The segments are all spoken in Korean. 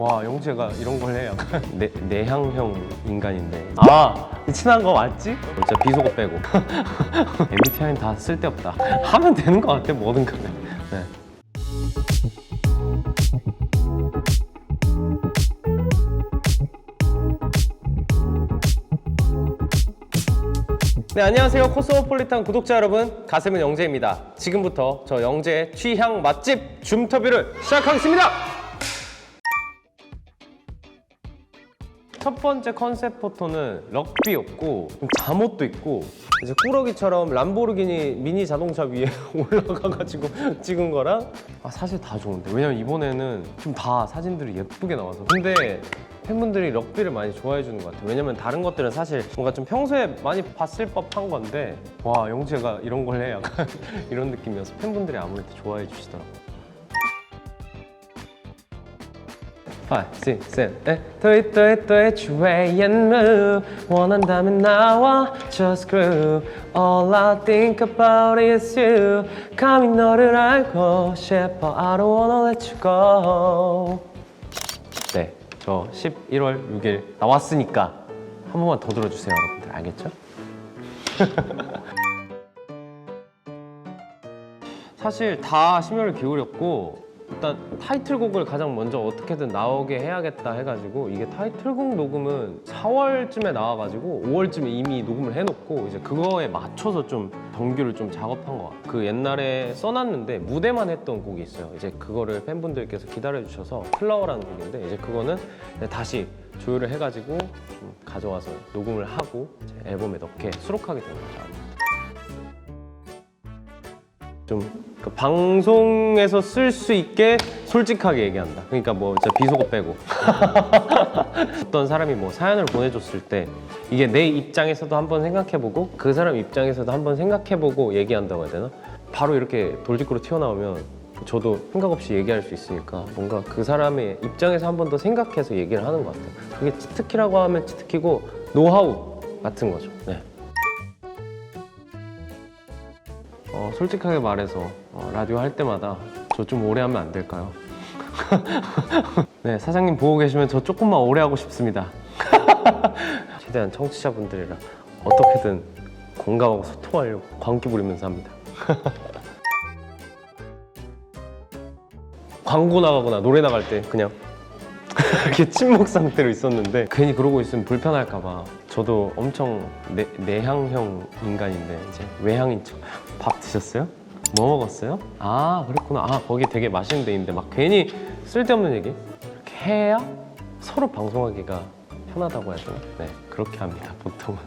와, 영재가 이런 걸 해. 약간 내향형 인간인데. 친한 거 맞지? 진짜 비속어 빼고. MBTI는 다 쓸데없다. 하면 되는 것 같아, 뭐든 간에. 네. 네, 안녕하세요. 코스모폴리탄 구독자 여러분, 가슴은 영재입니다. 지금부터 저 영재의 취향 맛집 줌터뷰를 시작하겠습니다. 첫 번째 컨셉 포토는 럭비였고 잠옷도 있고 이제 꾸러기처럼 람보르기니 미니 자동차 위에 올라가가지고 찍은 거랑 사실 다 좋은데, 왜냐면 이번에는 좀 다 사진들이 예쁘게 나와서. 근데 팬분들이 럭비를 많이 좋아해 주는 것 같아요. 왜냐면 다른 것들은 사실 뭔가 좀 평소에 많이 봤을 법한 건데, 와, 영재가 이런 걸 해. 약간 이런 느낌이어서 팬분들이 아무래도 좋아해 주시더라고요. 5, 6, 7, 8 Do it, do it, do it your way and move. 원한다면 나와 just groove. All I think about is you. 감히 너를 알고 싶어. I don't wanna let you go. 네, 저 11월 6일 나왔으니까 한 번만 더 들어주세요, 여러분들. 알겠죠? 사실 다 심혈을 기울였고, 일단 타이틀곡을 가장 먼저 어떻게든 나오게 해야겠다 해가지고, 이게 타이틀곡 녹음은 4월쯤에 나와가지고 5월쯤에 이미 녹음을 해놓고 이제 그거에 맞춰서 좀 정규를 좀 작업한 것 같아요. 그 옛날에 써놨는데 무대만 했던 곡이 있어요. 이제 그거를 팬분들께서 기다려주셔서 플라워라는 곡인데, 이제 그거는 다시 조율을 해가지고 좀 가져와서 녹음을 하고 이제 앨범에 넣게 수록하게 된 거죠. 좀 그 방송에서 쓸 수 있게 솔직하게 얘기한다. 그러니까 뭐 진짜 비속어 빼고. 어떤 사람이 뭐 사연을 보내줬을 때 이게 내 입장에서도 한번 생각해보고 그 사람 입장에서도 한번 생각해보고 얘기한다고 해야 되나? 바로 이렇게 돌직구로 튀어나오면 저도 생각 없이 얘기할 수 있으니까 뭔가 그 사람의 입장에서 한 번 더 생각해서 얘기를 하는 것 같아요. 그게 치트키라고 하면 치트키고 노하우 같은 거죠. 네. 솔직하게 말해서 라디오 할 때마다 저 좀 오래 하면 안 될까요? 네, 사장님 보고 계시면 저 조금만 오래 하고 싶습니다. 최대한 청취자분들이랑 어떻게든 공감하고 소통하려고 광기 부리면서 합니다. 광고 나가거나 노래 나갈 때 그냥 이렇게 침묵 상태로 있었는데, 괜히 그러고 있으면 불편할까 봐. 저도 엄청 내향형 인간인데 이제 외향인 척. 밥 드셨어요? 뭐 먹었어요? 아, 그랬구나. 거기 되게 맛있는 데 있는데 막 괜히 쓸데없는 얘기 이렇게 해야 서로 방송하기가 편하다고 해야 되나? 네, 그렇게 합니다, 보통은.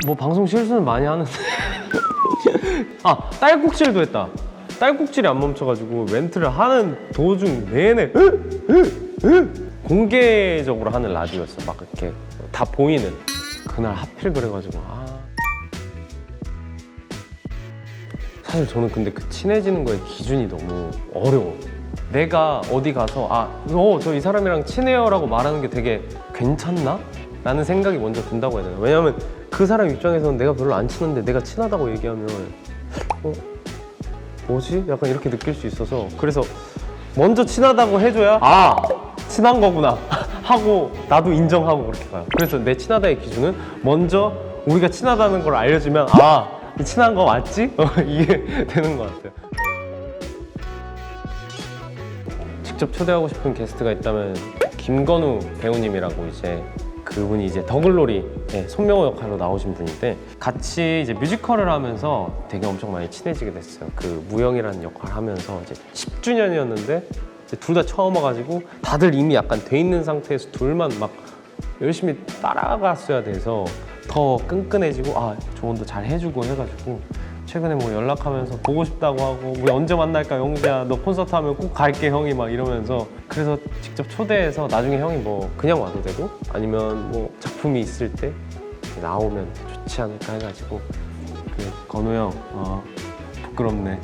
뭐 방송 실수는 많이 하는데 딸꾹질도 했다. 딸꾹질이 안 멈춰가지고 멘트를 하는 도중 내내 공개적으로 하는 라디오였어. 막 이렇게 다 보이는. 그날 하필 그래가지고 사실 저는 근데 그 친해지는 거의 기준이 너무 어려워. 내가 어디 가서 저 이 사람이랑 친해요 라고 말하는 게 되게 괜찮나? 라는 생각이 먼저 든다고 해야 되나? 왜냐면 그 사람 입장에서는 내가 별로 안 친한데 내가 친하다고 얘기하면 뭐지? 약간 이렇게 느낄 수 있어서, 그래서 먼저 친하다고 해줘야 친한 거구나 하고 나도 인정하고 그렇게 가요. 그래서 내 친하다의 기준은 먼저 우리가 친하다는 걸 알려주면 친한 거 맞지? 이게 되는 것 같아요. 직접 초대하고 싶은 게스트가 있다면 김건우 배우님이라고, 이제 그분이 이제 더글로리 손명호 역할로 나오신 분인데, 같이 이제 뮤지컬을 하면서 되게 엄청 많이 친해지게 됐어요. 그 무영이라는 역할을 하면서 이제 10주년이었는데 둘 다 처음 와가지고 다들 이미 약간 돼 있는 상태에서 둘만 막 열심히 따라갔어야 돼서 더 끈끈해지고 조언도 잘 해주고 해가지고 최근에 뭐 연락하면서 보고 싶다고 하고 우리 언제 만날까 영재야, 너 콘서트 하면 꼭 갈게 형이 막 이러면서. 그래서 직접 초대해서 나중에 형이 뭐 그냥 와도 되고 아니면 뭐 작품이 있을 때 나오면 좋지 않을까 해가지고. 건우 형 부끄럽네.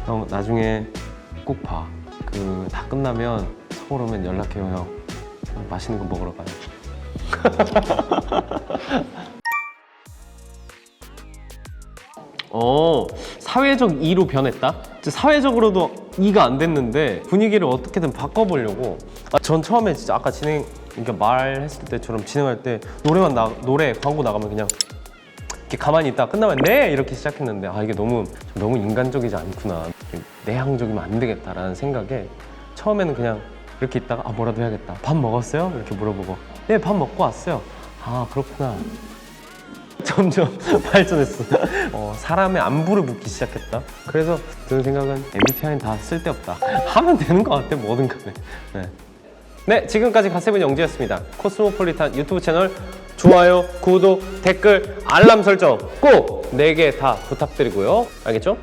형 나중에 꼭 봐. 다 끝나면 서울 오면 연락해요 형. 맛있는 거 먹으러 가요. 사회적 2로 변했다? 사회적으로도 이가 안 됐는데 분위기를 어떻게든 바꿔보려고 전 처음에 진짜 아까 그러니까 말했을 때처럼 진행할 때 노래 광고 나가면 그냥 이렇게 가만히 있다 끝나면 네 이렇게 시작했는데 이게 너무 인간적이지 않구나, 내향적이면 안 되겠다라는 생각에 처음에는 그냥 이렇게 있다가 뭐라도 해야겠다. 밥 먹었어요? 이렇게 물어보고 네 밥 먹고 왔어요. 그렇구나. 점점 발전했어. 사람의 안부를 묻기 시작했다. 그래서 드는 생각은 MBTI는 다 쓸데없다. 하면 되는 것 같아, 뭐든 간에. 네, 지금까지 갓세븐 영지였습니다. 코스모폴리탄 유튜브 채널 좋아요, 구독, 댓글, 알람 설정 꼭 4개 다 부탁드리고요. 알겠죠?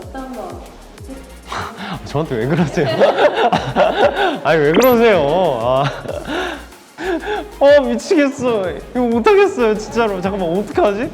어떤 거? 저한테 왜 그러세요? 아니 왜 그러세요? 미치겠어. 이거 못하겠어요 진짜로. 잠깐만 어떡하지?